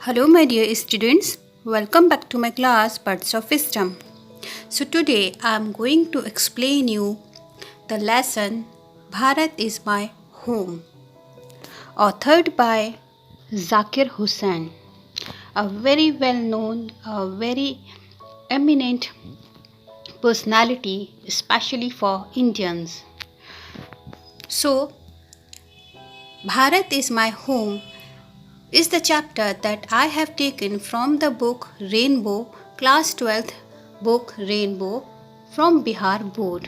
Hello, my dear students. Welcome back to my class Birds of Wisdom. So today I am going to explain you the lesson Bharat is my home, authored by Zakir Hussain, a very well-known, a very eminent personality, especially for Indians. So, Bharat is my home is the chapter that I have taken from the book Rainbow, class 12th book Rainbow from Bihar Board.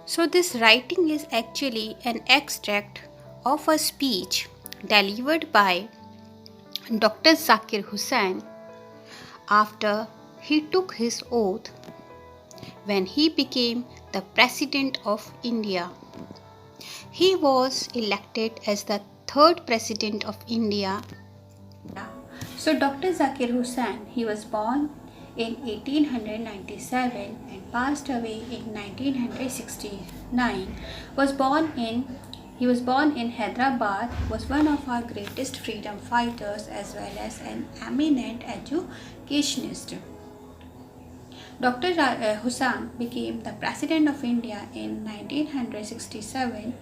So, this writing is actually an extract of a speech delivered by Dr. Zakir Hussain after he took his oath when he became the President of India. He was elected as the third President of India. So Dr. Zakir Hussain, he was born in 1897 and passed away in 1969. He was born in Hyderabad, was one of our greatest freedom fighters as well as an eminent educationist. Dr. Hussain became the President of India in 1967.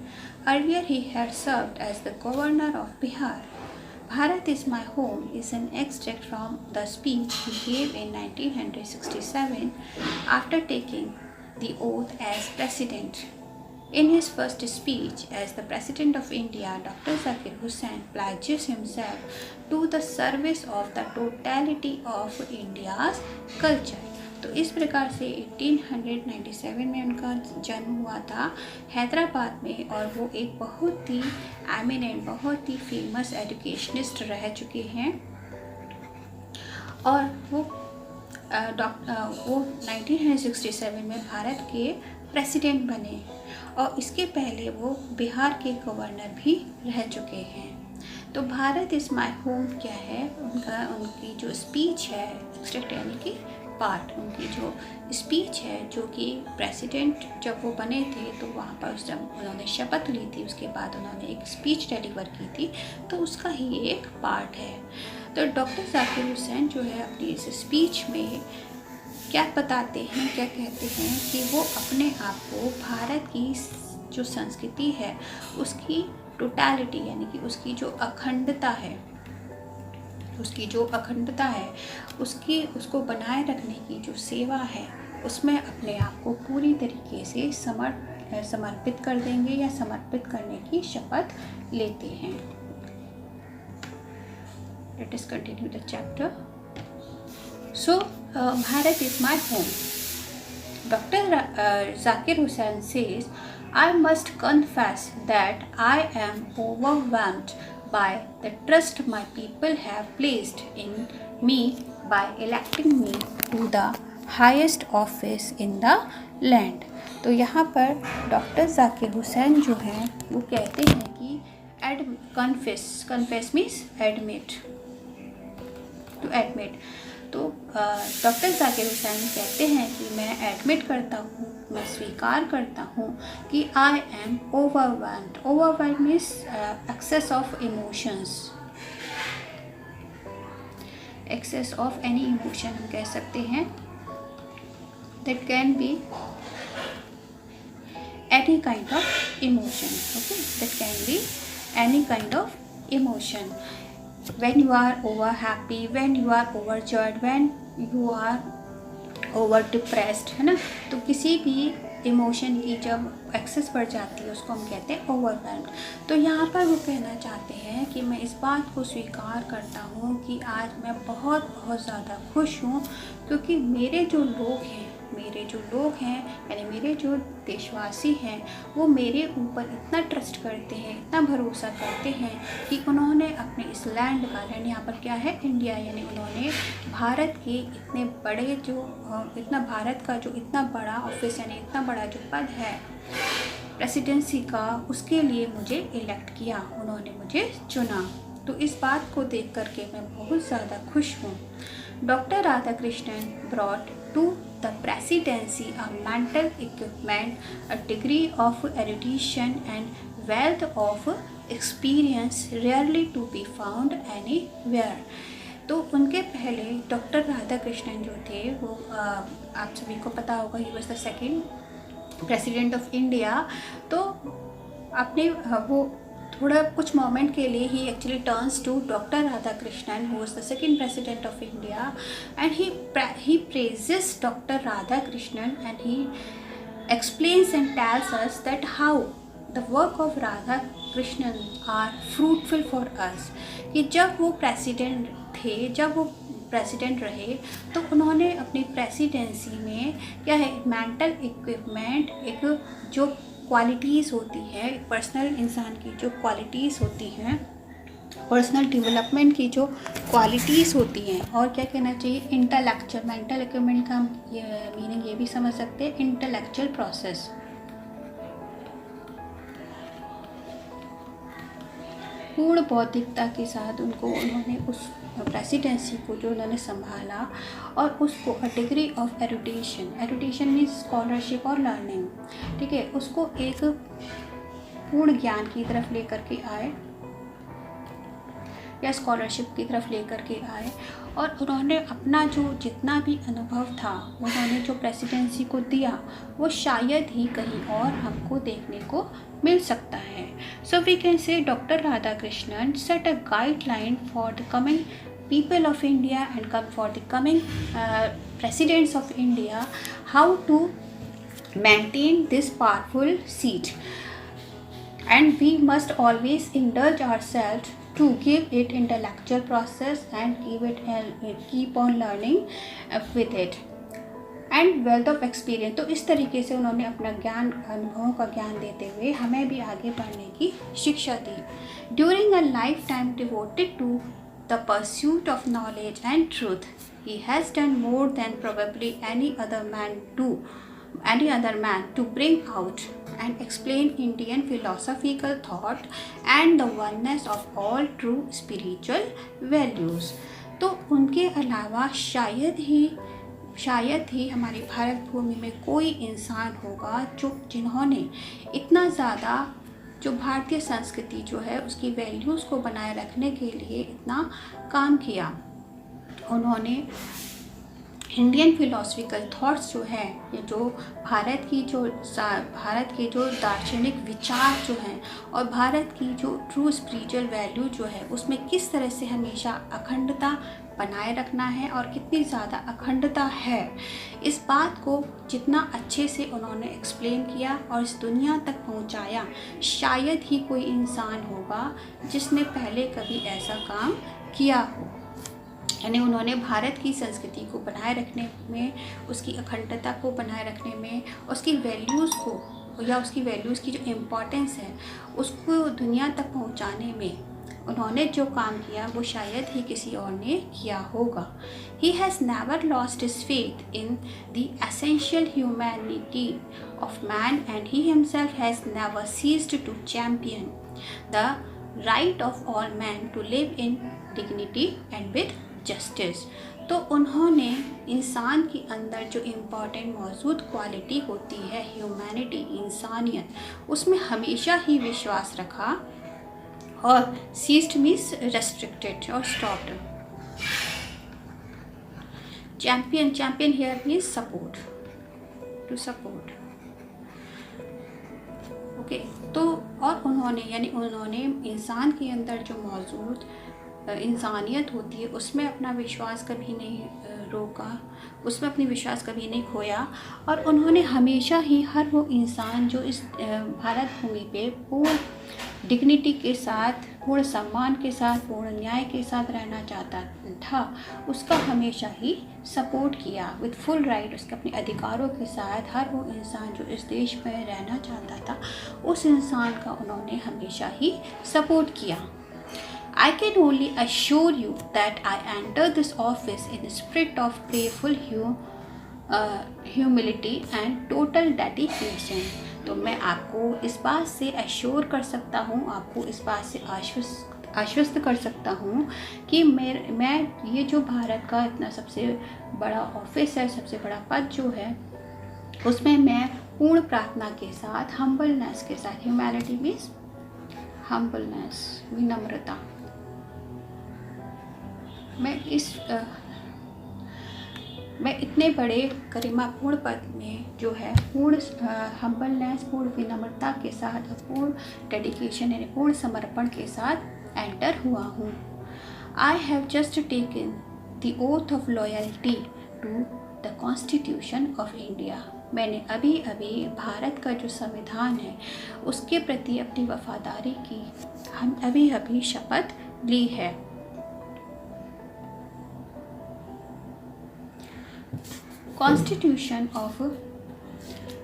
Earlier, he had served as the Governor of Bihar. Bharat is my home is an extract from the speech he gave in 1967 after taking the oath as President. In his first speech as the President of India, Dr. Zakir Hussain pledges himself to the service of the totality of India's culture. तो इस प्रकार से 1897 में उनका जन्म हुआ था हैदराबाद में और वो एक बहुत ही एमिनेंट बहुत ही फेमस एजुकेशनिस्ट रह चुके हैं और वो 1967 में भारत के प्रेसिडेंट बने और इसके पहले वो बिहार के गवर्नर भी रह चुके हैं। तो भारत इज़ माय होम क्या है उनकी जो स्पीच है एक्सट्रैक्ट यानी कि पार्ट उनकी जो स्पीच है जो कि प्रेसिडेंट जब वो बने थे तो वहाँ पर जब उन्होंने शपथ ली थी उसके बाद उन्होंने एक स्पीच डिलीवर की थी तो उसका ही एक पार्ट है। तो डॉक्टर जाकिर हुसैन जो है अपनी इस स्पीच में क्या बताते हैं क्या कहते हैं कि वो अपने आप को भारत की जो संस्कृति है उसकी टोटलिटी यानी कि उसकी जो अखंडता है उसको बनाए रखने की जो सेवा है उसमें अपने आप को पूरी तरीके से समर्पित कर देंगे या समर्पित करने की शपथ लेते हैं। Let us continue the chapter. So, Bharat is my home. Dr. Zakir Hussain says, I must confess that I am overwhelmed by the trust my people have placed in me by electing me to the highest office in the land. तो यहाँ पर doctor Zakir Hussain जो हैं वो कहते हैं कि confess means admit तो डॉक्टर जाकिर हुसैन कहते हैं कि मैं एडमिट करता हूँ मैं स्वीकार करता हूँ कि I am overwhelmed means excess of any emotion हम कह सकते हैं that can be any kind of emotion. Okay, that can be any kind of emotion. When you are over happy, when you are overjoyed, when you are over depressed, है ना, तो किसी भी emotion की जब एक्सेस बढ़ जाती है उसको हम कहते हैं ओवरवेल्म्ड। तो यहाँ पर वो कहना चाहते हैं कि मैं इस बात को स्वीकार करता हूँ कि आज मैं बहुत ज़्यादा खुश हूँ क्योंकि मेरे जो लोग हैं यानी मेरे जो देशवासी हैं वो मेरे ऊपर इतना ट्रस्ट करते हैं इतना भरोसा करते हैं कि उन्होंने अपने इस लैंड का लैंड यहाँ पर क्या है इंडिया यानी उन्होंने भारत के भारत का जो इतना बड़ा ऑफिस यानी इतना बड़ा जो पद है प्रेसिडेंसी का उसके लिए मुझे इलेक्ट किया उन्होंने मुझे चुना। तो इस बात को देख करके मैं बहुत ज़्यादा खुश हूँ। Doctor Radhakrishnan brought to the presidency a mental equipment, a degree of erudition and wealth of experience rarely to be found anywhere। तो उनके पहले डॉक्टर राधा कृष्णन जो थे वो आप सभी को पता होगा ही was the second president of India. तो अपने वो थोड़ा कुछ मोमेंट के लिए ही actually turns to doctor Radhakrishnan who was the second president of India and he praises Dr. Radhakrishnan and he explains and tells us that how the work of Radhakrishnan are fruitful for us। कि जब वो president थे, जब वो president रहे तो उन्होंने अपनी प्रेसिडेंसी में क्या है मेंटल इक्विपमेंट, एक जो क्वालिटीज़ होती है, एक पर्सनल इंसान की जो क्वालिटीज़ होती हैं, पर्सनल डेवलपमेंट की जो क्वालिटीज़ होती हैं, और क्या कहना चाहिए इंटेलेक्चुअल, मेंटल इक्विपमेंट का मीनिंग ये भी समझ सकते हैं इंटेलेक्चुअल प्रोसेस। पूर्ण बौद्धिकता के साथ उन्होंने उस प्रेसिडेंसी को जो उन्होंने संभाला और उसको a degree of erudition means scholarship और लर्निंग, ठीक है, उसको एक पूर्ण ज्ञान की तरफ लेकर के आए या स्कॉलरशिप की तरफ लेकर के आए। और उन्होंने अपना जो जितना भी अनुभव था उन्होंने जो प्रेसिडेंसी को दिया वो शायद ही कहीं और हमको देखने को मिल सकता है। So we can say doctor Radhakrishnan set a guideline for the coming people of India and for the coming presidents of India how to maintain this powerful seat, and we must always indulge ourselves to give it intellectual process and keep on learning with it and wealth of experience। तो इस तरीके से उन्होंने अपना ज्ञान, अनुभवों का ज्ञान देते हुए हमें भी आगे बढ़ने की शिक्षा दी। During a lifetime devoted to the pursuit of knowledge and truth, he has done more than probably any other man to bring out and explain Indian philosophical thought and the oneness of all true spiritual values। तो उनके अलावा शायद ही हमारी भारत भूमि में कोई इंसान होगा जिन्होंने इतना ज़्यादा जो भारतीय संस्कृति जो है उसकी वैल्यूज़ को बनाए रखने के लिए इतना काम किया। उन्होंने इंडियन फिलोसफिकल थॉट्स जो है, ये जो भारत के जो दार्शनिक विचार जो हैं और भारत की जो ट्रू स्पिरिचुअल वैल्यू जो है उसमें किस तरह से हमेशा अखंडता बनाए रखना है और कितनी ज़्यादा अखंडता है, इस बात को जितना अच्छे से उन्होंने एक्सप्लेन किया और इस दुनिया तक पहुंचाया, शायद ही कोई इंसान होगा जिसने पहले कभी ऐसा काम किया हो। यानी उन्होंने भारत की संस्कृति को बनाए रखने में, उसकी अखंडता को बनाए रखने में, उसकी वैल्यूज़ को या उसकी वैल्यूज़ की जो इम्पोर्टेंस है उसको दुनिया तक पहुंचाने में उन्होंने जो काम किया वो शायद ही किसी और ने किया होगा। He has never lost his faith in the essential humanity of man and he himself has never ceased to champion the right of all men to live in dignity and with justice। तो उन्होंने इंसान के अंदर जो important मौजूद quality होती है humanity, इंसानियत, उसमें हमेशा ही विश्वास रखा और सीज्ड मीन्स रेस्ट्रिक्टेड और stopped. Champion here means support, to support, okay. तो और उन्होंने इंसान के अंदर जो मौजूद इंसानियत होती है उसमें अपना विश्वास कभी नहीं रोका, उसमें अपनी विश्वास कभी नहीं खोया और उन्होंने हमेशा ही हर वो इंसान जो इस भारत भूमि पे पूर्ण डिग्निटी के साथ, पूर्ण सम्मान के साथ, पूर्ण न्याय के साथ रहना चाहता था, उसका हमेशा ही सपोर्ट किया विद फुल राइट। उसके अपने अधिकारों के साथ हर वो इंसान जो इस देश में रहना चाहता था उस इंसान का उन्होंने हमेशा ही सपोर्ट किया। I can only assure you that I entered this office in a spirit of prayerful humility and total dedication। तो मैं आपको इस बात से अश्योर कर सकता हूँ, आपको इस बात से आश्वस्त कर सकता हूँ कि मैं ये जो भारत का इतना सबसे बड़ा ऑफिस है, सबसे बड़ा पद जो है, उसमें मैं पूर्ण प्रार्थना के साथ, हम्बलनेस के साथ, ह्यूमैनिटी मीन्स हम्बलनेस, विनम्रता। मैं इतने बड़े गरिमापूर्ण पद में जो है पूर्ण हम्बलनेस, पूर्ण विनम्रता के साथ, पूर्ण डेडिकेशन यानी पूर्ण समर्पण के साथ एंटर हुआ हूँ। I have just taken the oath of loyalty to the constitution of India. मैंने अभी अभी भारत का जो संविधान है उसके प्रति अपनी वफादारी की अभी अभी शपथ ली है।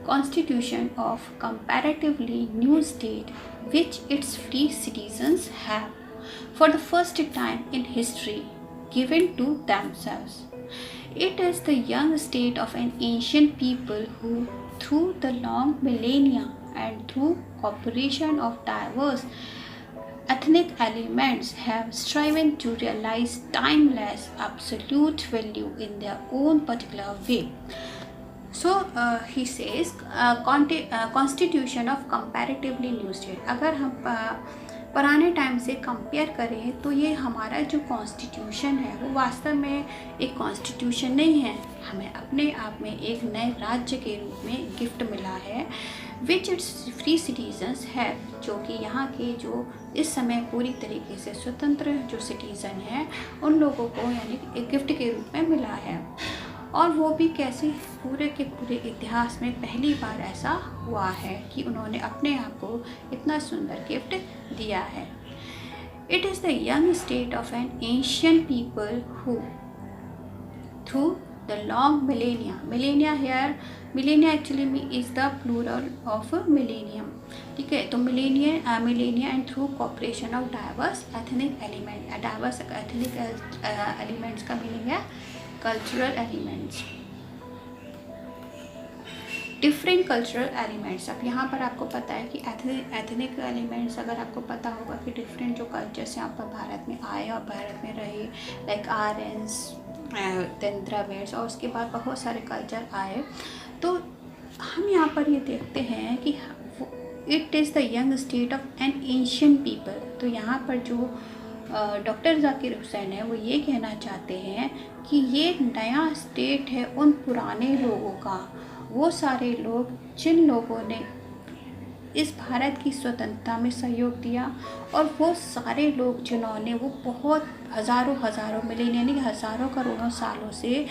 Constitution of comparatively new state which its free citizens have for the first time in history given to themselves. It is the young state of an ancient people who through the long millennia and through cooperation of diverse ethnic elements have striven to realize timeless absolute value in their own particular way. So he says constitution of comparatively new state. अगर हम पुराने time से compare करें तो ये हमारा जो constitution है वो वास्तव में एक कॉन्स्टिट्यूशन नहीं है, हमें अपने आप में एक नए राज्य के रूप में गिफ्ट मिला है, विच इट्स फ्री सिटीजन्स है, जो कि यहाँ के जो इस समय पूरी तरीके से स्वतंत्र जो सिटीज़न हैं उन लोगों को यानी एक गिफ्ट के रूप में मिला है। और वो भी कैसे, पूरे के पूरे इतिहास में पहली बार ऐसा हुआ है कि उन्होंने अपने आप को इतना सुंदर गिफ्ट दिया है। It is the young state of an ancient people who through the long millennia here, millennia actually में is the plural of millennium, ठीक है। तो millennia and through cooperation of diverse ethnic element, diverse ethnic elements का meaning है cultural elements, different cultural elements. अब यहाँ पर आपको पता है कि एथनिक एलिमेंट्स, अगर आपको पता होगा कि डिफरेंट जो कल्चर्स यहाँ पर भारत में आए और भारत में रहे, लाइक आर्यंस, देन द्रविड्स, और उसके बाद बहुत सारे कल्चर आए, तो हम यहाँ पर ये देखते हैं कि it is the young state of an ancient people. तो यहाँ पर जो डॉक्टर जाकिर हुसैन है वो ये कहना चाहते हैं कि ये नया स्टेट है उन पुराने लोगों का, वो सारे लोग जिन लोगों ने इस भारत की स्वतंत्रता में सहयोग दिया, और वो सारे लोग जिन्होंने वो बहुत हज़ारों मिलियन यानी हज़ारों करोड़ों सालों से,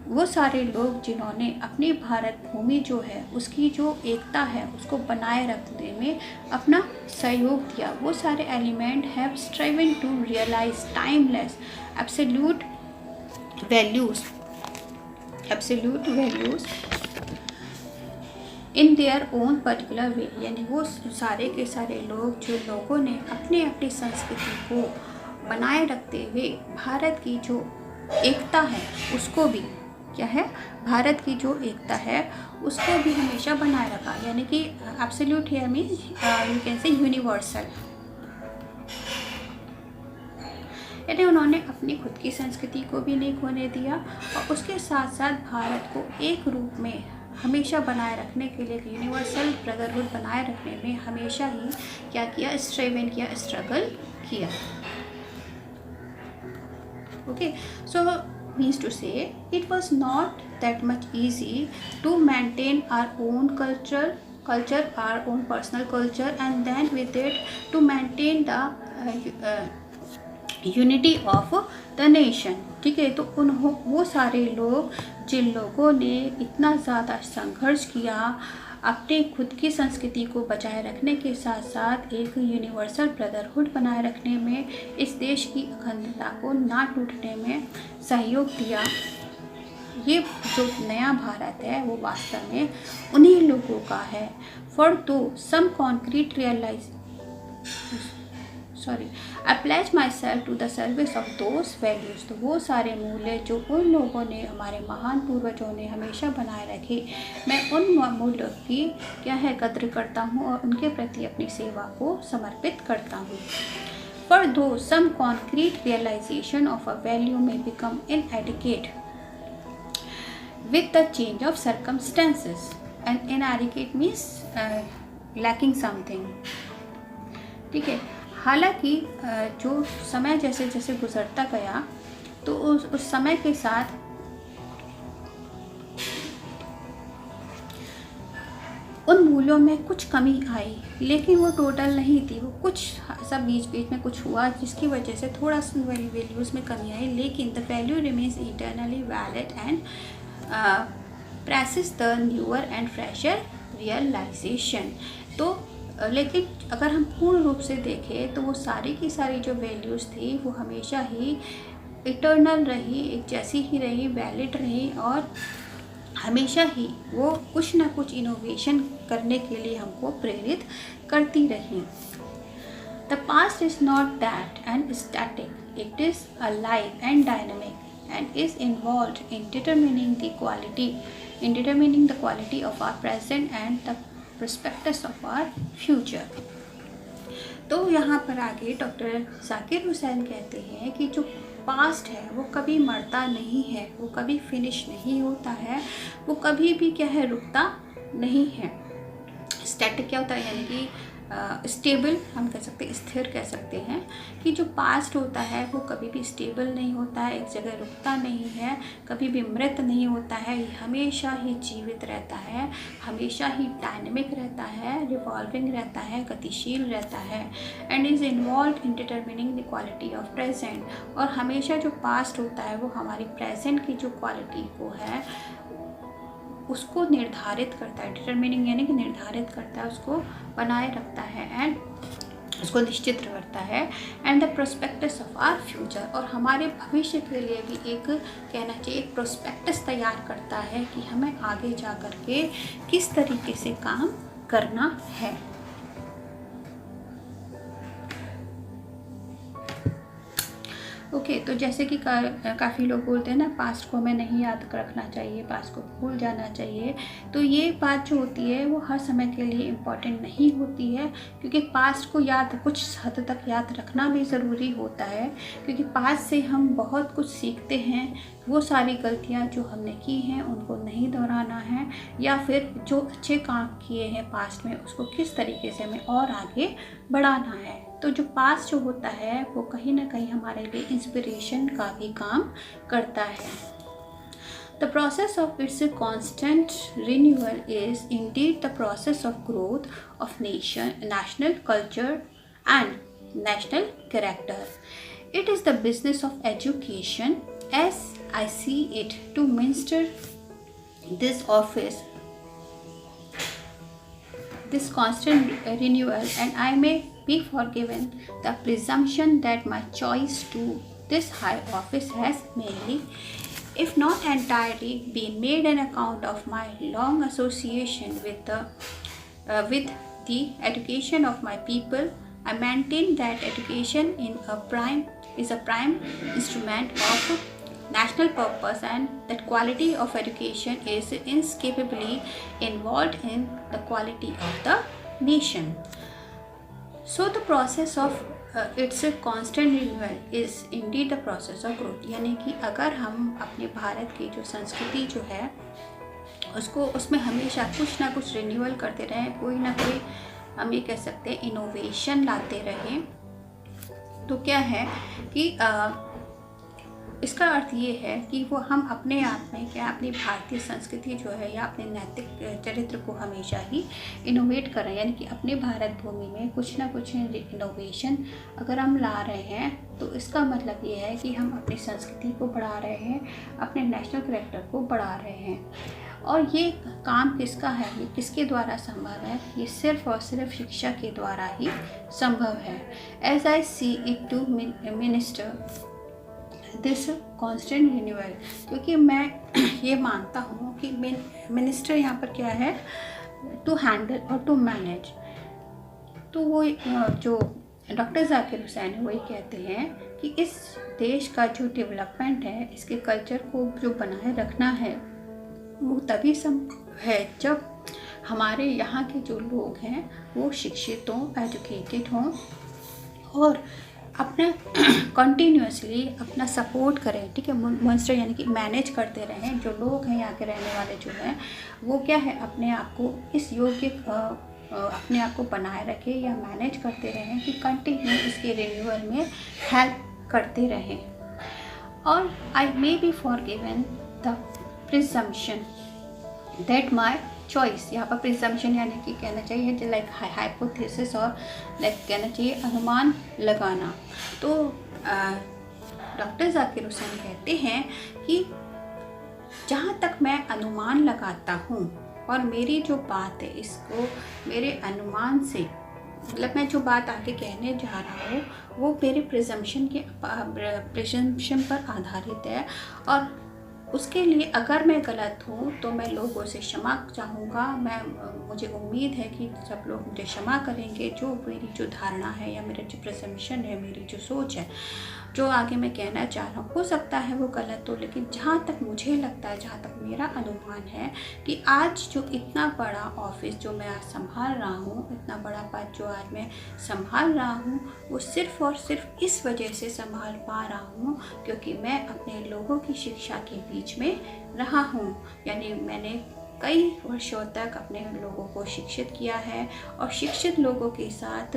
वो सारे लोग जिन्होंने अपनी भारत भूमि जो है उसकी जो एकता है उसको बनाए रखने में अपना सहयोग दिया, वो सारे element have striven to realise timeless absolute values in their own particular way. यानी वो सारे के सारे लोग जो लोगों ने अपने अपनी संस्कृति को बनाए रखते हुए भारत की जो एकता है उसको भी, क्या है, भारत की जो एकता है उसको भी हमेशा बनाए रखा, यानी कि absolute here means you can say universal. यानी उन्होंने अपनी खुद की संस्कृति को भी नहीं खोने दिया, और उसके साथ साथ भारत को एक रूप में हमेशा बनाए रखने के लिए, यूनिवर्सल ब्रदरहुड बनाए रखने में हमेशा ही क्या किया, स्ट्रेवन किया, स्ट्रगल किया। Okay, so means to say it was not that much easy to maintain our own culture, our own personal culture, and then with it to maintain the unity of the nation, ठीक है। तो वो सारे लोग जिन लोगों ने इतना ज़्यादा संघर्ष किया अपने खुद की संस्कृति को बचाए रखने के साथ साथ एक यूनिवर्सल ब्रदरहुड बनाए रखने में, इस देश की अखंडता को ना टूटने में सहयोग दिया, ये जो नया भारत है वो वास्तव में उन्हीं लोगों का है। For though some concrete I pledge myself to the service of those values. तो वो सारे मूल्य जो उन लोगों ने, हमारे महान पूर्वजों ने हमेशा बनाए रखे, मैं उन मूल्यों की क्या है कद्र करता हूँ और उनके प्रति अपनी सेवा को समर्पित करता हूँ। For though some concrete realisation of a value may become inadequate with the change of circumstances, and inadequate means lacking something, ठीक है। हालांकि जो समय जैसे जैसे गुजरता गया तो उस समय के साथ उन मूल्यों में कुछ कमी आई, लेकिन वो टोटल नहीं थी, वो कुछ सब बीच बीच में कुछ हुआ जिसकी वजह से थोड़ा सा वैल्यूज़ में कमी आई, लेकिन the value remains eternally valid and presses the newer and fresher realisation. तो लेकिन अगर हम पूर्ण रूप से देखें तो वो सारी की सारी जो वैल्यूज़ थी वो हमेशा ही इटर्नल रही, एक जैसी ही रही, वैलिड रही, और हमेशा ही वो कुछ ना कुछ इनोवेशन करने के लिए हमको प्रेरित करती रही। The past is not that and static, it is alive and dynamic and is involved in determining the quality of our present and the prospectus of our future. तो यहाँ पर आगे डॉक्टर जाकिर हुसैन कहते हैं कि जो पास्ट है वो कभी मरता नहीं है, वो कभी फिनिश नहीं होता है, वो कभी भी क्या है, रुकता नहीं है। स्टैटिक क्या होता है, यानी कि स्टेबल हम कह सकते हैं, स्थिर कह सकते हैं, कि जो पास्ट होता है वो कभी भी स्टेबल नहीं होता है, एक जगह रुकता नहीं है, कभी भी मृत नहीं होता है, ये हमेशा ही जीवित रहता है, हमेशा ही डायनेमिक रहता है, रिवॉल्विंग रहता है, गतिशील रहता है, and is involve in determining the quality of present. और हमेशा जो पास्ट होता है वो हमारी प्रेजेंट की जो क्वालिटी को है उसको निर्धारित करता है, डिटरमिनिंग यानी कि निर्धारित करता है, उसको बनाए रखता है एंड उसको निश्चित करता है, and the prospectus of our future, और हमारे भविष्य के लिए भी एक कहना चाहिए एक प्रोस्पेक्टस तैयार करता है कि हमें आगे जा कर के किस तरीके से काम करना है। ओके तो जैसे कि काफ़ी लोग बोलते हैं ना, पास्ट को हमें नहीं याद रखना चाहिए, पास्ट को भूल जाना चाहिए। तो ये बात जो होती है वो हर समय के लिए इम्पॉर्टेंट नहीं होती है, क्योंकि पास्ट को कुछ हद तक याद रखना भी ज़रूरी होता है, क्योंकि पास्ट से हम बहुत कुछ सीखते हैं। वो सारी गलतियाँ जो हमने की हैं उनको नहीं दोहराना है, या फिर जो अच्छे काम किए हैं पास्ट में उसको किस तरीके से हमें और आगे बढ़ाना है। तो जो पास्ट जो होता है वो कहीं ना कहीं हमारे लिए इंस्पिरेशन का भी काम करता है। The process of its constant renewal is Indeed the process of growth of national culture and national character. It is the business of education as I see it to minister this office, this constant renewal, and I may be forgiven the presumption that my choice to this high office has mainly, if not entirely, been made an account of my long association with the education of my people. I maintain that education is a prime instrument of national purpose, and that quality of education is inescapably involved in the quality of the nation. So the process of its constant renewal is indeed the process of growth. यानी कि अगर हम अपने भारत की जो संस्कृति जो है उसमें हमेशा कुछ ना कुछ रिन्यूअल करते रहें, कोई ना कोई हम ये कह सकते हैं इनोवेशन लाते रहें, तो क्या है कि इसका अर्थ ये है कि वो हम अपने आप में क्या अपनी भारतीय संस्कृति जो है या अपने नैतिक चरित्र को हमेशा ही इनोवेट कर रहे हैं। यानी कि अपने भारत भूमि में कुछ ना कुछ इनोवेशन अगर हम ला रहे हैं तो इसका मतलब ये है कि हम अपनी संस्कृति को बढ़ा रहे हैं, अपने नेशनल कैरेक्टर को बढ़ा रहे हैं। और ये काम किसका है, ये किसके द्वारा संभव है? ये सिर्फ और सिर्फ शिक्षा के द्वारा ही संभव है। As I see it to minister this constant renewal, क्योंकि मैं ये मानता हूँ कि मिनिस्टर यहाँ पर क्या है, टू हैंडल और टू मैनेज। तो वो जो डॉक्टर जाकिर हुसैन है वही कहते हैं कि इस देश का जो डेवलपमेंट है, इसके कल्चर को जो बनाए रखना है वो तभी संभव है जब हमारे यहाँ के जो लोग हैं वो शिक्षित हों, एजुकेटेड हों और अपना कंटिन्यूसली अपना सपोर्ट करें। ठीक है, मॉन्स्टर यानी कि मैनेज करते रहें। जो लोग हैं यहाँ के रहने वाले जो हैं वो क्या है, अपने आप को इस योग्य अपने आप को बनाए रखें या मैनेज करते रहें कि कंटिन्यू इसके रिन्यूअल में हेल्प करते रहें। और I may be forgiven the presumption that my choice, यहाँ पर प्रिजम्पशन यानी कि कहना चाहिए लाइक हाइपोथेसिस और लाइक कहना चाहिए अनुमान लगाना। तो डॉक्टर जाकिर हुसैन कहते हैं कि जहाँ तक मैं अनुमान लगाता हूँ और मेरी जो बात है इसको मेरे अनुमान से, मतलब मैं जो बात आगे कहने जा रहा हूँ वो मेरे प्रिजम्पशन पर आधारित है, और उसके लिए अगर मैं गलत हूँ तो मैं लोगों से क्षमा चाहूँगा। मुझे उम्मीद है कि सब लोग मुझे क्षमा करेंगे। जो मेरी जो धारणा है या मेरा जो प्रिजम्पशन है, मेरी जो सोच है, जो आगे मैं कहना चाह रहा हूँ, हो सकता है वो गलत हो, लेकिन जहाँ तक मुझे लगता है, जहाँ तक मेरा अनुमान है कि आज जो इतना बड़ा ऑफिस जो मैं आज संभाल रहा हूँ, इतना बड़ा पद जो आज मैं संभाल रहा हूँ, वो सिर्फ़ और सिर्फ इस वजह से संभाल पा रहा हूँ क्योंकि मैं अपने लोगों की शिक्षा के बीच में रहा हूँ। यानी मैंने कई वर्षों तक अपने लोगों को शिक्षित किया है और शिक्षित लोगों के साथ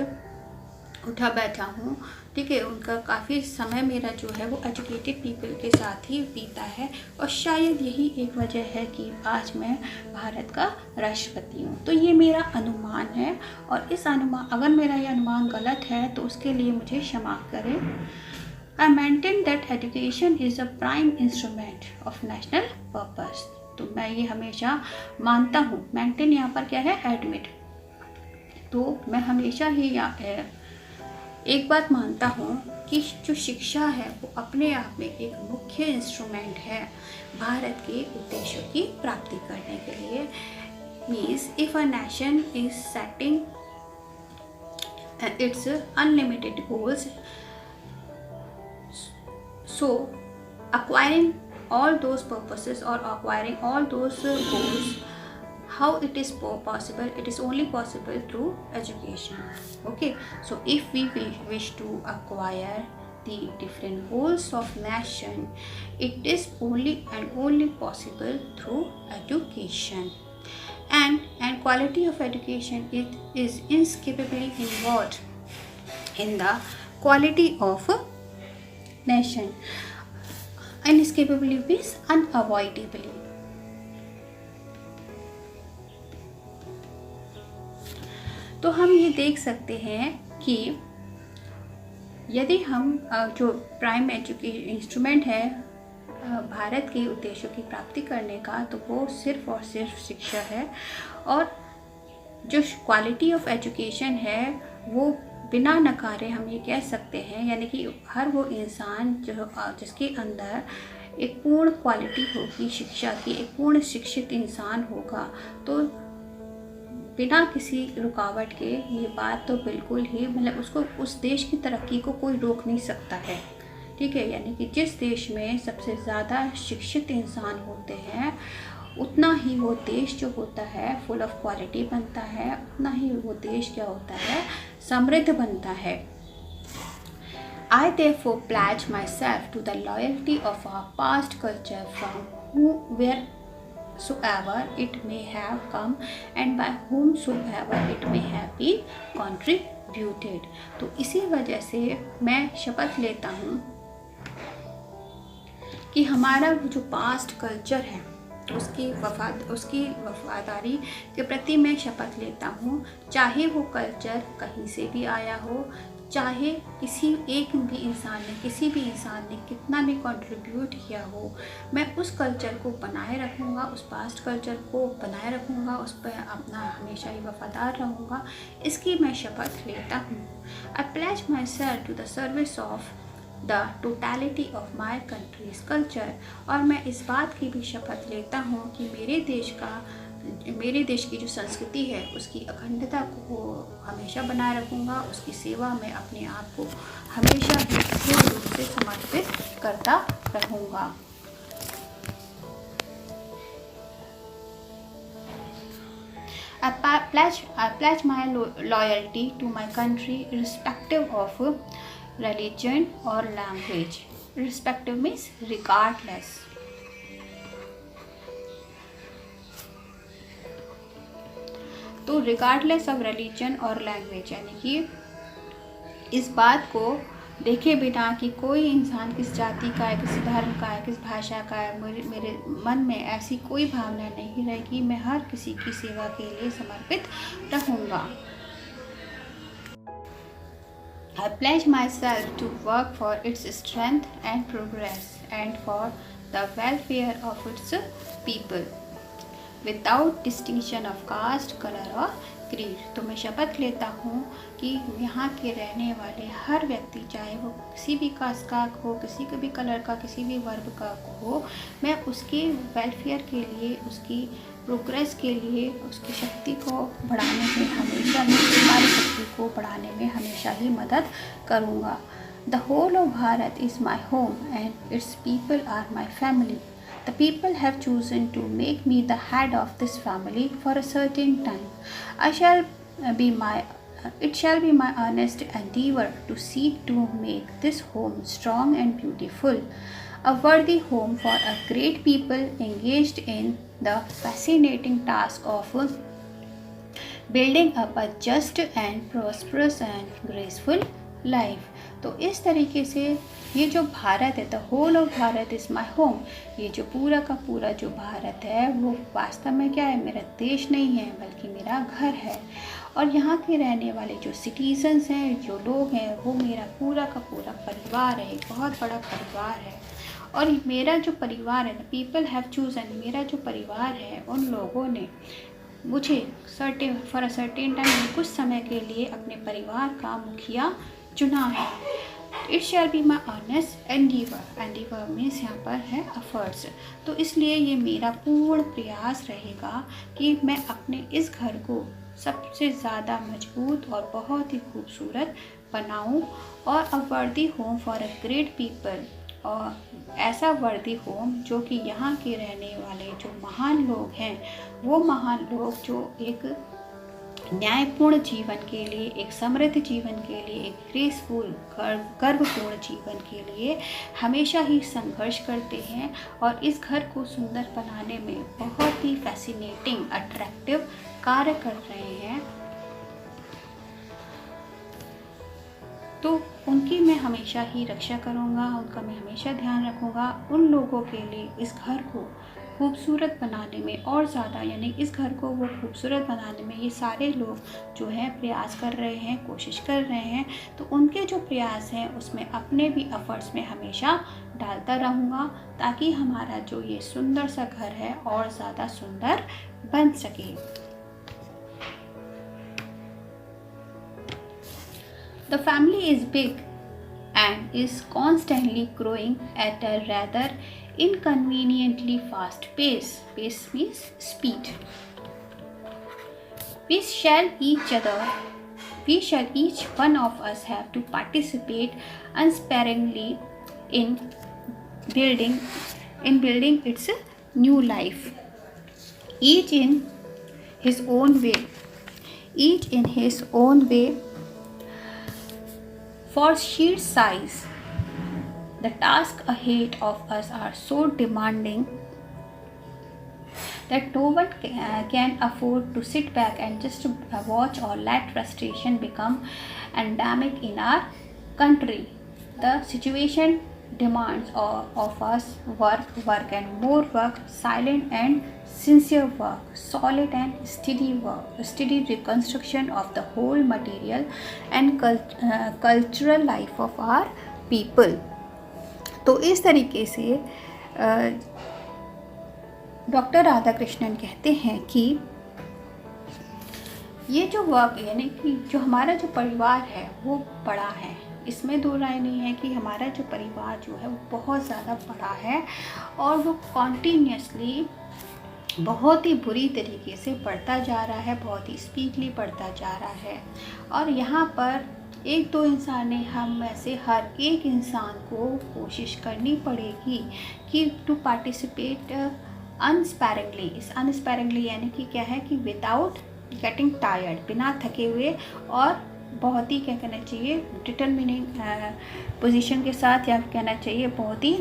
उठा बैठा हूँ, ठीक है। उनका काफ़ी समय मेरा जो है वो एजुकेटेड पीपल के साथ ही बीता है, और शायद यही एक वजह है कि आज मैं भारत का राष्ट्रपति हूँ। तो ये मेरा अनुमान है, और इस अनुमान, अगर मेरा ये अनुमान गलत है तो उसके लिए मुझे क्षमा करें। I maintain that education is a prime instrument of national purpose. तो मैं ये हमेशा मानता हूँ, मेंटेन यहाँ पर क्या है, एडमिट। तो मैं हमेशा ही एक बात मानता हूँ कि जो शिक्षा है वो अपने आप में एक मुख्य इंस्ट्रूमेंट है भारत के उद्देश्यों की प्राप्ति करने के लिए। Means if a nation is setting its unlimited goals, so acquiring all those purposes or acquiring all those goals, how it is possible? It is only possible through education. Okay, so if we wish to acquire the different goals of nation, it is only and only possible through education. And quality of education, it is inescapably involved in the quality of a nation. Inescapably means unavoidably. तो हम ये देख सकते हैं कि यदि हम जो प्राइम एजुकेशन इंस्ट्रूमेंट है भारत के उद्देश्यों की प्राप्ति करने का, तो वो सिर्फ और सिर्फ शिक्षा है। और जो क्वालिटी ऑफ एजुकेशन है वो बिना नकारे हम ये कह सकते हैं, यानी कि हर वो इंसान जिसके अंदर एक पूर्ण क्वालिटी होगी शिक्षा की, एक पूर्ण शिक्षित इंसान होगा, तो बिना किसी रुकावट के ये बात तो बिल्कुल ही, मतलब उसको, उस देश की तरक्की को कोई रोक नहीं सकता है, ठीक है। यानी कि जिस देश में सबसे ज़्यादा शिक्षित इंसान होते हैं, उतना ही वो देश जो होता है फुल ऑफ क्वालिटी बनता है, उतना ही वो देश क्या होता है, समृद्ध बनता है। I therefore pledge myself to the loyalty of our past culture from wheresoever it may have come and by whomsoever it may have been contributed. तो इसी वजह से मैं शपथ लेता हूँ कि हमारा जो पास्ट कल्चर है उसकी वफादारी के प्रति मैं शपथ लेता हूँ, चाहे वो कल्चर कहीं से भी आया हो, चाहे किसी एक भी इंसान ने, किसी भी इंसान ने कितना भी कंट्रीब्यूट किया हो, मैं उस कल्चर को बनाए रखूँगा, उस पास्ट कल्चर को बनाए रखूँगा, उस पर अपना हमेशा ही वफादार रहूँगा, इसकी मैं शपथ लेता हूँ। I pledge myself to the service of the totality of my country's culture. और मैं इस बात की भी शपथ लेता हूँ कि मेरे देश की जो संस्कृति है उसकी अखंडता को हमेशा बनाए रखूँगा, उसकी सेवा में अपने आप को हमेशा ही पूर्ण रूप से समर्पित करता रहूँगा। I pledge my loyalty to my country irrespective of religion or language. Irrespective means regardless. तो रिगार्डलेस ऑफ रिलीजन और लैंग्वेज, यानी कि इस बात को देखे बिना कि कोई इंसान किस जाति का है, किस धर्म का है, किस भाषा का है, मेरे मन में ऐसी कोई भावना नहीं रहेगी। मैं हर किसी की सेवा के लिए समर्पित रहूँगा। I pledge myself to work for its strength and progress and for the welfare of its people without distinction of caste, color or creed। तो मैं शपथ लेता हूँ कि यहाँ के रहने वाले हर व्यक्ति, चाहे वो किसी भी कास्ट का हो, किसी के भी कलर का, किसी भी वर्ग का हो, मैं उसके वेलफेयर के लिए, उसकी प्रोग्रेस के लिए, उसकी शक्ति को बढ़ाने में हमेशा, कार्य शक्ति को बढ़ाने में हमेशा ही मदद करूँगा। The whole of Bharat is my home and its people are my family. The people have chosen to make me the head of this family for a certain time. It shall be my earnest endeavor to seek to make this home strong and beautiful, a worthy home for a great people engaged in the fascinating task of building up a just and prosperous and graceful life। तो इस तरीके से ये जो भारत है, the whole of Bharat is my home, ये जो पूरा का पूरा जो भारत है वो वास्तव में क्या है, मेरा देश नहीं है बल्कि मेरा घर है। और यहाँ के रहने वाले जो सिटीजन्स हैं, जो लोग हैं, वो मेरा पूरा का पूरा परिवार है, एक बहुत बड़ा परिवार है। और मेरा जो परिवार है, द पीपल हैव चूजन, मेरा जो परिवार है, उन लोगों ने मुझे फॉर अ सर्टेन टाइम, कुछ समय के लिए अपने परिवार का मुखिया चुना है। It shall be my earnest endeavour, endeavour means यहाँ पर है एफर्ट्स। तो इसलिए ये मेरा पूर्ण प्रयास रहेगा कि मैं अपने इस घर को सबसे ज़्यादा मजबूत और बहुत ही खूबसूरत बनाऊं, और अ वर्दी home for a great people, और ऐसा वर्दी होम जो कि यहाँ के रहने वाले जो महान लोग हैं, वो महान लोग जो एक न्यायपूर्ण जीवन के लिए, एक समृद्ध जीवन के लिए, एक ग्रेसफुल गर्वपूर्ण जीवन के लिए हमेशा ही संघर्ष करते हैं और इस घर को सुंदर बनाने में बहुत ही फैसिनेटिंग, अट्रैक्टिव कार्य कर रहे हैं, तो उनकी मैं हमेशा ही रक्षा करूँगा, उनका मैं हमेशा ध्यान रखूँगा। उन लोगों के लिए इस घर को खूबसूरत बनाने में और ज़्यादा, यानी इस घर को वो खूबसूरत बनाने में ये सारे लोग जो हैं प्रयास कर रहे हैं, कोशिश कर रहे हैं। तो उनके जो प्रयास हैं उसमें अपने भी एफर्ट्स में हमेशा डालता रहूँगा, ताकि हमारा जो ये सुंदर सा घर है और ज़्यादा सुंदर बन सके। The family is big and is constantly growing at a rather inconveniently fast pace. Pace means speed. We shall each one of us have to participate unsparingly in building its new life. Each in his own way. For sheer size, the tasks ahead of us are so demanding that no one can afford to sit back and just watch or let frustration become endemic in our country. The situation demands of us work and more work, silent and sincere work, solid and steady work, steady reconstruction of the whole material and cultural life of our people। तो इस तरीके से doctor Radhakrishnan कहते हैं कि ये जो work, यानी कि जो हमारा जो परिवार है वो बड़ा है, इसमें दो राय नहीं है कि हमारा जो परिवार जो है वो बहुत ज़्यादा बड़ा है और वो कॉन्टीन्यूसली बहुत ही बुरी तरीके से बढ़ता जा रहा है, बहुत ही स्पीडली बढ़ता जा रहा है। और यहाँ पर एक दो इंसान नहीं, हम में से हर एक इंसान को कोशिश करनी पड़ेगी कि टू पार्टिसिपेट अनस्पैरिंगली। इस अनस्पैरिंगली यानी कि क्या है कि विदाउट गेटिंग टायर्ड, बिना थके हुए, और बहुत ही क्या कहना चाहिए डिटर्मिनिंग पोजीशन के साथ, या कहना चाहिए बहुत ही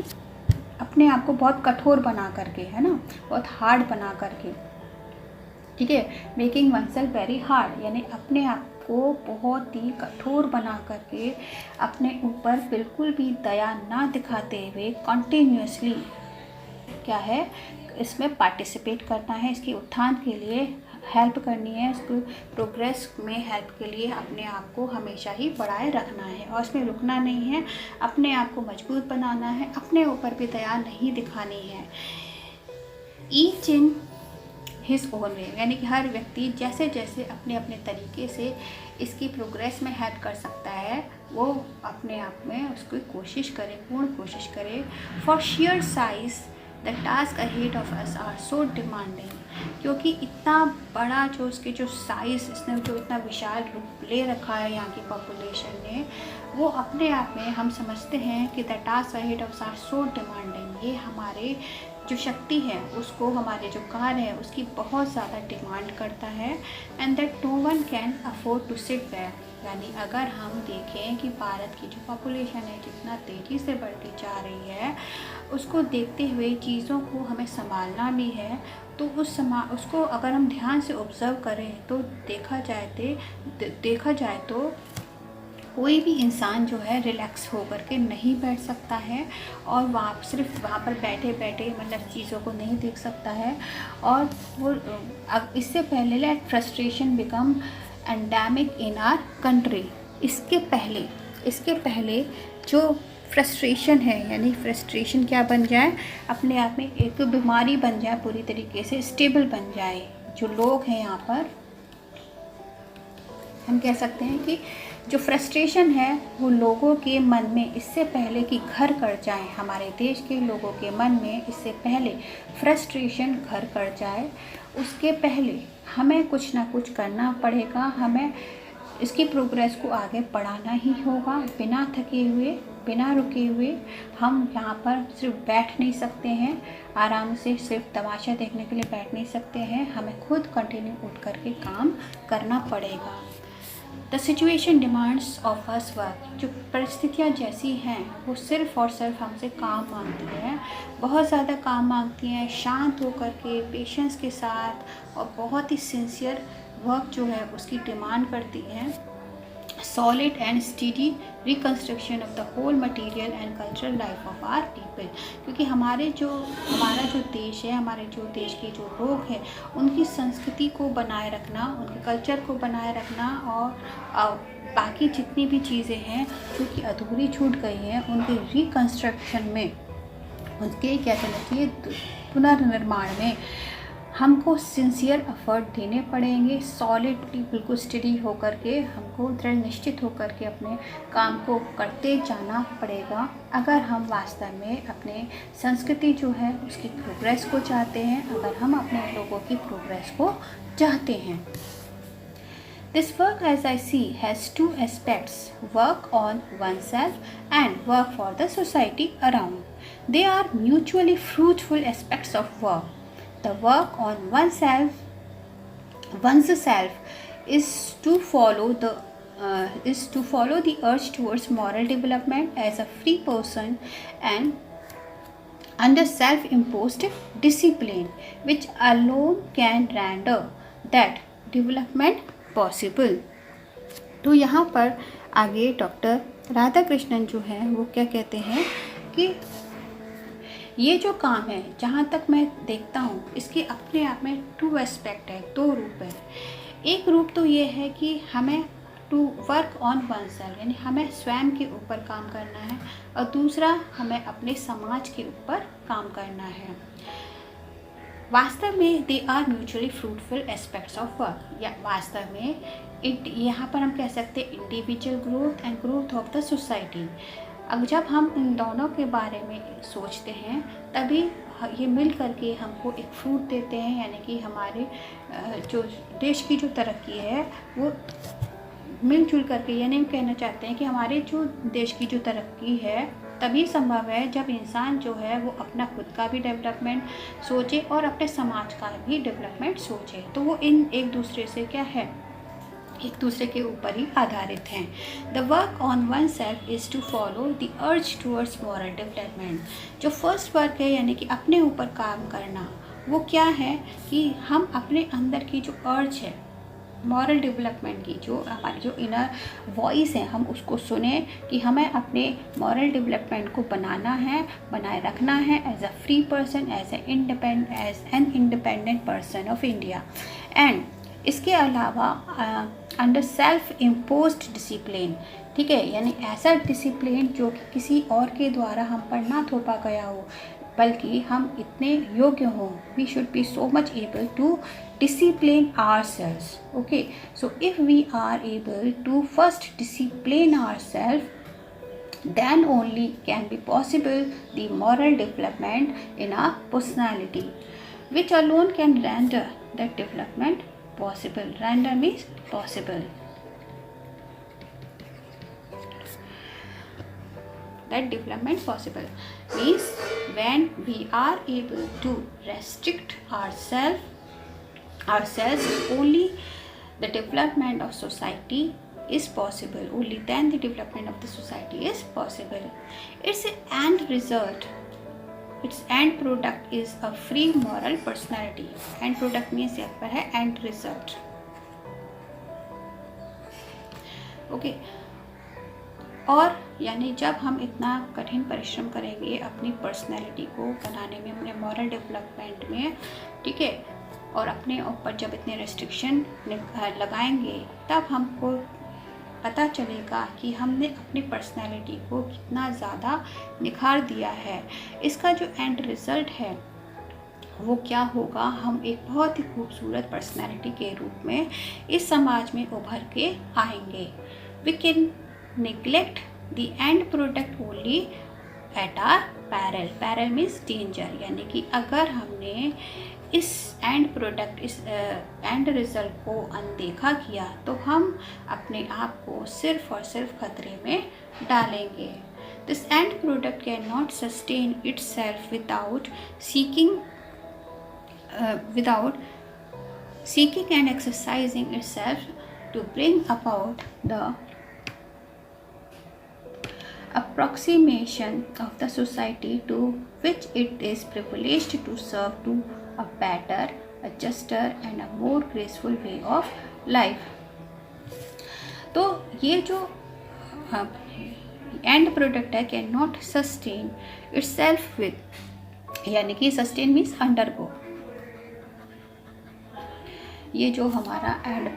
अपने आप को बहुत कठोर बना करके, है ना, बहुत हार्ड बना करके। ठीक है। Making one self very hard, यानी अपने आप को बहुत ही कठोर बना करके अपने ऊपर बिल्कुल भी दया ना दिखाते हुए कंटिन्यूसली क्या है इसमें पार्टिसिपेट करना है, इसके उत्थान के लिए हेल्प करनी है, इसको प्रोग्रेस में हेल्प के लिए अपने आप को हमेशा ही बढ़ाए रखना है और इसमें रुकना नहीं है, अपने आप को मजबूत बनाना है, अपने ऊपर भी दया नहीं दिखानी है। Each in his own way, यानी कि हर व्यक्ति जैसे जैसे अपने अपने तरीके से इसकी प्रोग्रेस में हेल्प कर सकता है वो अपने आप में उसकी कोशिश करे, पूर्ण कोशिश करे। For sheer size the task ahead of us are so demanding, क्योंकि इतना बड़ा जो उसके जो साइज़, इसने जो इतना विशाल रूप ले रखा है यहाँ की पॉपुलेशन ने, वो अपने आप में हम समझते हैं कि the task ahead of us are so demanding, ये हमारे जो शक्ति है उसको, हमारे जो कार्य है उसकी बहुत ज़्यादा डिमांड करता है। And that no one can afford to sit back, यानी अगर हम देखें कि भारत की जो पॉपुलेशन है जितना तेज़ी से बढ़ती जा रही है, उसको देखते हुए चीज़ों को हमें संभालना भी है, तो उसको अगर हम ध्यान से ऑब्ज़र्व करें तो देखा जाए तो कोई भी इंसान जो है रिलैक्स होकर के नहीं बैठ सकता है और सिर्फ वहाँ पर बैठे बैठे मतलब चीज़ों को नहीं देख सकता है। और वो इससे पहले let frustration become endemic in our country, इसके पहले जो फ्रस्ट्रेशन है, यानी फ्रस्ट्रेशन क्या बन जाए, अपने आप में एक बीमारी बन जाए, पूरी तरीके से स्टेबल बन जाए। जो लोग हैं यहाँ पर हम कह सकते हैं कि जो फ्रस्ट्रेशन है वो लोगों के मन में, इससे पहले कि घर कर जाए, हमारे देश के लोगों के मन में इससे पहले फ्रस्ट्रेशन घर कर जाए, उसके पहले हमें कुछ ना कुछ करना पड़ेगा, हमें इसकी प्रोग्रेस को आगे बढ़ाना ही होगा। बिना थके हुए, बिना रुके हुए हम यहाँ पर सिर्फ बैठ नहीं सकते हैं, आराम से सिर्फ तमाशा देखने के लिए बैठ नहीं सकते हैं, हमें खुद कंटिन्यू उठ करके काम करना पड़ेगा। The situation demands of us work, जो परिस्थितियाँ जैसी हैं वो सिर्फ़ और सिर्फ हमसे काम मांगती हैं, बहुत ज़्यादा काम मांगती हैं, शांत होकर के पेशेंस के साथ और बहुत ही सिंसियर वर्क जो है उसकी डिमांड करती हैं। Solid and study reconstruction of the whole material and cultural life of our people, क्योंकि हमारा जो देश है, हमारे जो देश के जो लोग हैं उनकी संस्कृति को बनाए रखना, उनके कल्चर को बनाए रखना और बाकी जितनी भी चीज़ें हैं जो कि अधूरी छूट गई हैं उनके रिकन्स्ट्रक्शन में, उनके क्या कहना चाहिए पुनर्निर्माण में हमको सिंसियर एफर्ट देने पड़ेंगे। सॉलिडली बिल्कुल स्टडी होकर के हमको दृढ़ निश्चित होकर के अपने काम को करते जाना पड़ेगा, अगर हम वास्तव में अपने संस्कृति जो है उसकी प्रोग्रेस को चाहते हैं, अगर हम अपने लोगों की प्रोग्रेस को चाहते हैं। This work, as I see, has two aspects: work on oneself and work for the society around. They are mutually fruitful aspects of work. The work on oneself is to follow the urge towards moral development as a free person and under self-imposed discipline, which alone can render that development possible. तो यहाँ पर आगे doctor Radhakrishnan जो है वो क्या कहते हैं कि ये जो काम है, जहाँ तक मैं देखता हूँ, इसके अपने आप में टू एस्पेक्ट है, दो रूप है। एक रूप तो ये है कि हमें to work on oneself, यानी हमें स्वयं के ऊपर काम करना है, और दूसरा हमें अपने समाज के ऊपर काम करना है। वास्तव में they are mutually fruitful aspects of work, या वास्तव में यहाँ पर हम कह सकते हैं individual growth and growth of the society. अब जब हम इन दोनों के बारे में सोचते हैं तभी ये मिल करके हमको एक फ्रूट देते हैं, यानी कि हमारे जो देश की जो तरक्की है वो मिलजुल करके, यानी हम कहना चाहते हैं कि हमारे जो देश की जो तरक्की है तभी संभव है जब इंसान जो है वो अपना खुद का भी डेवलपमेंट सोचे और अपने समाज का भी डेवलपमेंट सोचे। तो वो एक दूसरे से क्या है, एक दूसरे के ऊपर ही आधारित हैं। The work on oneself is to follow the urge towards moral development. जो फर्स्ट वर्क है, यानी कि अपने ऊपर काम करना, वो क्या है कि हम अपने अंदर की जो अर्ज है मॉरल डेवलपमेंट की, जो हमारी जो इनर वॉइस है, हम उसको सुने कि हमें अपने मॉरल डेवलपमेंट को बनाना है, बनाए रखना है as a free person, as an independent person of India. And इसके अलावा अंडर सेल्फ इम्पोज्ड डिसिप्लिन, ठीक है, यानी ऐसा डिसिप्लिन जो कि किसी और के द्वारा हम पर ना थोपा गया हो, बल्कि हम इतने योग्य हों। We should be so much able to discipline ourselves. Okay, so if we are able to first discipline ourselves, then only can be possible the moral development in our personality, which alone can render that development possible. Render means possible. That development possible means when we are able to restrict ourselves, only the development of society is possible. Only then the development of the society is possible. Its end result, its end product is a free moral personality. End product means यहाँ पर है end result. Okay. और यानी जब हम इतना कठिन परिश्रम करेंगे अपनी पर्सनैलिटी को बनाने में, अपने मॉरल डेवलपमेंट में, ठीक है, और अपने ऊपर जब इतने रेस्ट्रिक्शन लगाएंगे, तब हमको पता चलेगा कि हमने अपनी पर्सनैलिटी को कितना ज़्यादा निखार दिया है। इसका जो एंड रिज़ल्ट है वो क्या होगा, हम एक बहुत ही खूबसूरत पर्सनैलिटी के रूप में इस समाज में उभर के आएंगे। We can neglect the end product only at our peril. Peril means danger, यानी कि अगर हमने इस एंड प्रोडक्ट, इस एंड रिजल्ट को अनदेखा किया तो हम अपने आप को सिर्फ और सिर्फ खतरे में डालेंगे। This and product can not sustain itself without seeking and exercising itself to bring about the approximation of the society to which it is privileged to serve to a better, a juster and a more graceful way of life. तो ये जो and product है can not sustain itself with, यानी कि sustain means undergo. ये जो हमारा and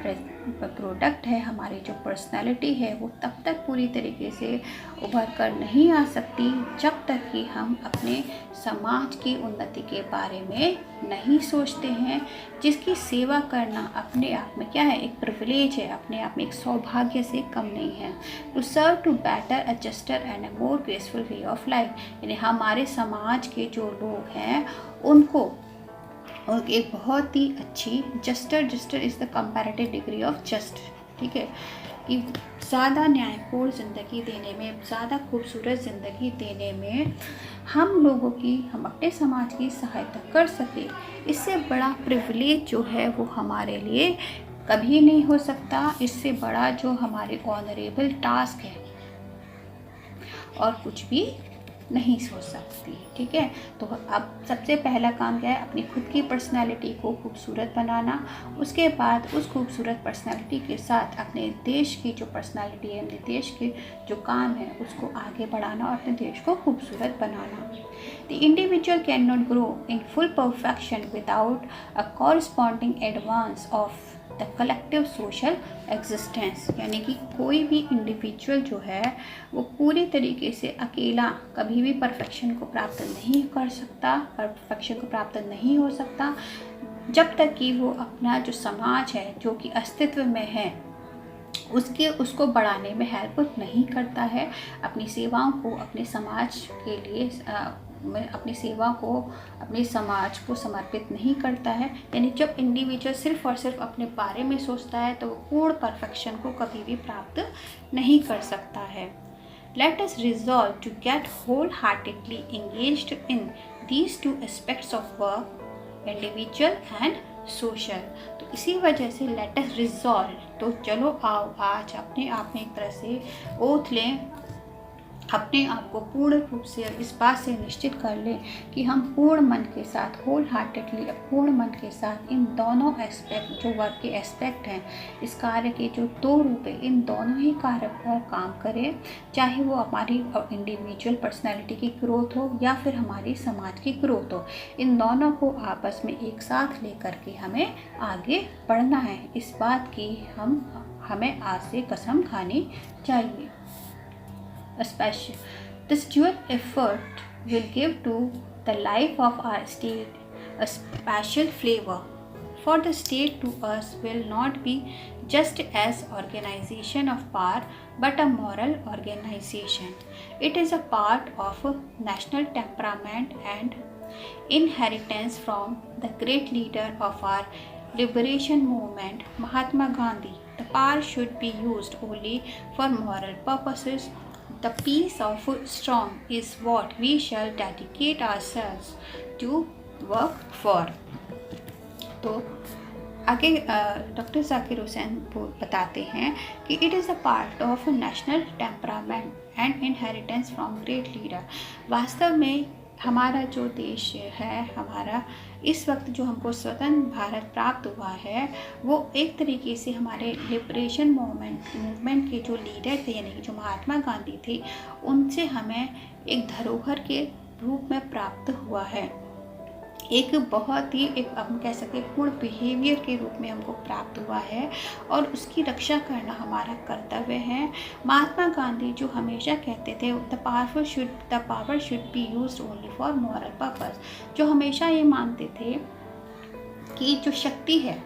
product है, हमारी जो पर्सनालिटी है, वो तब तक पूरी तरीके से उभर कर नहीं आ सकती जब तक कि हम अपने समाज की उन्नति के बारे में नहीं सोचते हैं, जिसकी सेवा करना अपने आप में क्या है, एक प्रिविलेज है, अपने आप में एक सौभाग्य से कम नहीं है। To serve to better, a juster and a more graceful way of life, यानी हमारे समाज के जो लोग हैं उनको और एक बहुत ही अच्छी Juster is the comparative degree of just, ठीक है, कि ज़्यादा न्यायपूर्ण ज़िंदगी देने में, ज़्यादा खूबसूरत ज़िंदगी देने में हम लोगों की, हम अपने समाज की सहायता कर सके। इससे बड़ा प्रिविलेज जो है वो हमारे लिए कभी नहीं हो सकता। इससे बड़ा जो हमारे ऑनरेबल टास्क है और कुछ भी नहीं सोच सकती, ठीक है। तो अब सबसे पहला काम क्या है, अपनी खुद की पर्सनालिटी को खूबसूरत बनाना। उसके बाद उस खूबसूरत पर्सनालिटी के साथ अपने देश की जो पर्सनालिटी है, अपने देश के जो काम है उसको आगे बढ़ाना और अपने देश को खूबसूरत बनाना। The individual cannot grow in full perfection without a corresponding advance of the collective social existence, यानी कि कोई भी इंडिविजुअल जो है वो पूरी तरीके से अकेला कभी भी परफेक्शन को प्राप्त नहीं कर सकता, परफेक्शन को प्राप्त नहीं हो सकता जब तक कि वो अपना जो समाज है जो कि अस्तित्व में है उसको बढ़ाने में हेल्प नहीं करता है, अपनी सेवाओं को अपने समाज के लिए अपनी सेवा को अपने समाज को समर्पित नहीं करता है। यानी जब इंडिविजुअल सिर्फ और सिर्फ अपने बारे में सोचता है तो वो पूर्ण परफेक्शन को कभी भी प्राप्त नहीं कर सकता है। Let us resolve to get wholeheartedly engaged in these two aspects of work, individual and social. तो इसी वजह से let us resolve, तो चलो आओ आज अपने आप में एक तरह से ओथ लें अपने आप को पूर्ण रूप से इस बात से निश्चित कर लें कि हम पूर्ण मन के साथ, होल हार्टेडली, पूर्ण मन के साथ इन दोनों एस्पेक्ट, जो वर्क के एस्पेक्ट हैं, इस कार्य के जो दो रूप है, इन दोनों ही कार्य पर काम करें, चाहे वो हमारी इंडिविजुअल पर्सनैलिटी की ग्रोथ हो या फिर हमारी समाज की ग्रोथ हो। इन दोनों को आपस में एक साथ लेकर के हमें आगे बढ़ना है। इस बात की हमें आज से कसम खानी चाहिए। This dual effort will give to the life of our state a special flavor. For the state to us will not be just as organization of power, but a moral organization. It is a part of national temperament and inheritance from the great leader of our liberation movement, Mahatma Gandhi. The power should be used only for moral purposes. The peace of strong is what we shall dedicate ourselves to work for. तो आगे doctor Zakir Hussain बताते हैं कि it is a part of national temperament and inheritance from great leader. वास्तव में हमारा जो देश है, हमारा इस वक्त जो हमको स्वतंत्र भारत प्राप्त हुआ है, वो एक तरीके से हमारे लिबरेशन मूवमेंट के जो लीडर थे, यानी कि जो महात्मा गांधी थे, उनसे हमें एक धरोहर के रूप में प्राप्त हुआ है। एक बहुत ही हम कह सकते हैं पूर्ण बिहेवियर के रूप में हमको प्राप्त हुआ है और उसकी रक्षा करना हमारा कर्तव्य है। महात्मा गांधी जो हमेशा कहते थे the power should be used only for moral purpose, जो हमेशा ये मानते थे कि जो शक्ति है,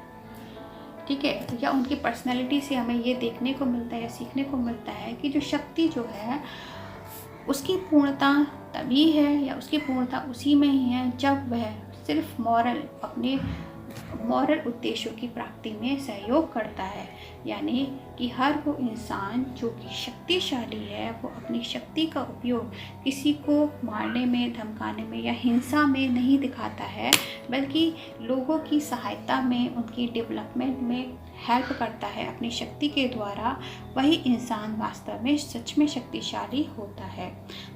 ठीक है, या उनकी पर्सनैलिटी से हमें ये देखने को मिलता है या सीखने को मिलता है कि जो शक्ति जो है उसकी पूर्णता तभी है या उसकी पूर्णता उसी में ही है जब वह सिर्फ अपने मॉरल उद्देश्यों की प्राप्ति में सहयोग करता है। यानी कि हर वो इंसान जो कि शक्तिशाली है, वो अपनी शक्ति का उपयोग किसी को मारने में, धमकाने में या हिंसा में नहीं दिखाता है, बल्कि लोगों की सहायता में, उनकी डेवलपमेंट में हेल्प करता है अपनी शक्ति के द्वारा। वही इंसान वास्तव में सच में शक्तिशाली होता है।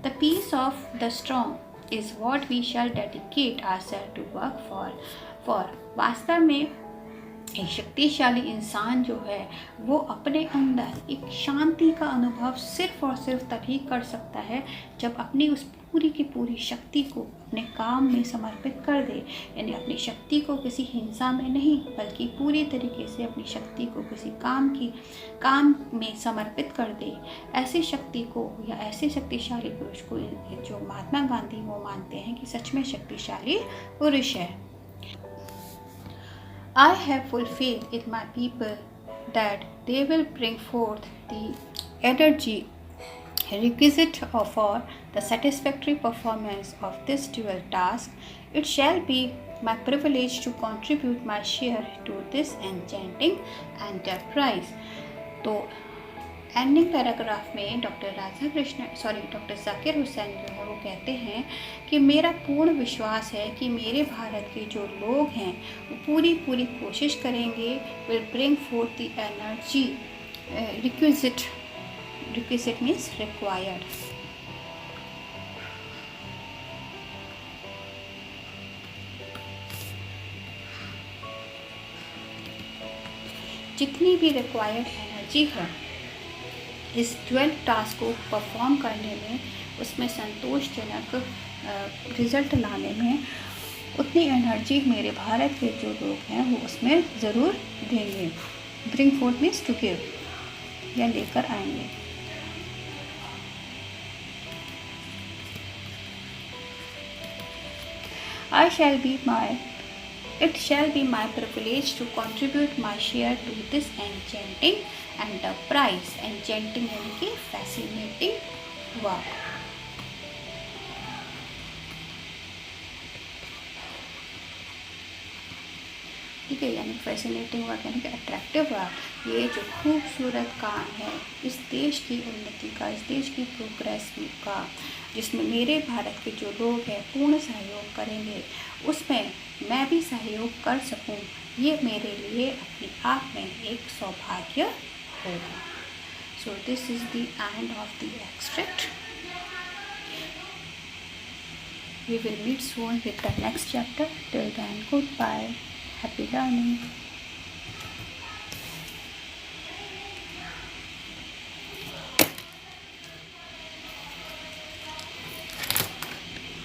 The peace of the strong is what we shall dedicate ourselves to work for. वास्तव में एक शक्तिशाली इंसान जो है वो अपने अंदर एक शांति का अनुभव सिर्फ और सिर्फ तभी कर सकता है जब अपनी उस पूरी की पूरी शक्ति को अपने काम में समर्पित कर दे। यानी अपनी शक्ति को किसी हिंसा में नहीं, बल्कि पूरी तरीके से अपनी शक्ति को किसी काम में समर्पित कर दे। ऐसी शक्ति को या ऐसे शक्तिशाली पुरुष को जो महात्मा गांधी वो मानते हैं कि सच में शक्तिशाली पुरुष है। I have full faith in my people that they will bring forth the energy requisite for the satisfactory performance of this dual task. It shall be my privilege to contribute my share to this enchanting enterprise. तो ending paragraph में doctor Zakir Hussain जो है वो कहते हैं कि मेरा पूर्ण विश्वास है कि मेरे भारत के जो लोग हैं वो पूरी कोशिश करेंगे, will bring fourth the energy requisite means required. जितनी भी रिक्वायर्ड एनर्जी है इस ड्यूअल टास्क को परफॉर्म करने में, उसमें संतोषजनक रिज़ल्ट लाने में, उतनी एनर्जी मेरे भारत के जो लोग हैं वो उसमें ज़रूर देंगे। Bring forth means to give, या लेकर आएंगे। It shall be my privilege to contribute my share to this enchanting enterprise. Enchanting यानी कि fascinating work. ठीक है, यानी फैसिनेटिंग वर्क यानी कि अट्रैक्टिव वर्क। ये जो खूबसूरत काम है इस देश की उन्नति का, इस देश की प्रोग्रेस का, जिसमें मेरे भारत के जो लोग हैं पूर्ण सहयोग करेंगे, उसमें मैं भी सहयोग कर सकूं, ये मेरे लिए अपने आप में एक सौभाग्य होगा। So this is the end of the extract. We will meet soon with the next chapter. Till then, goodbye. Happy learning.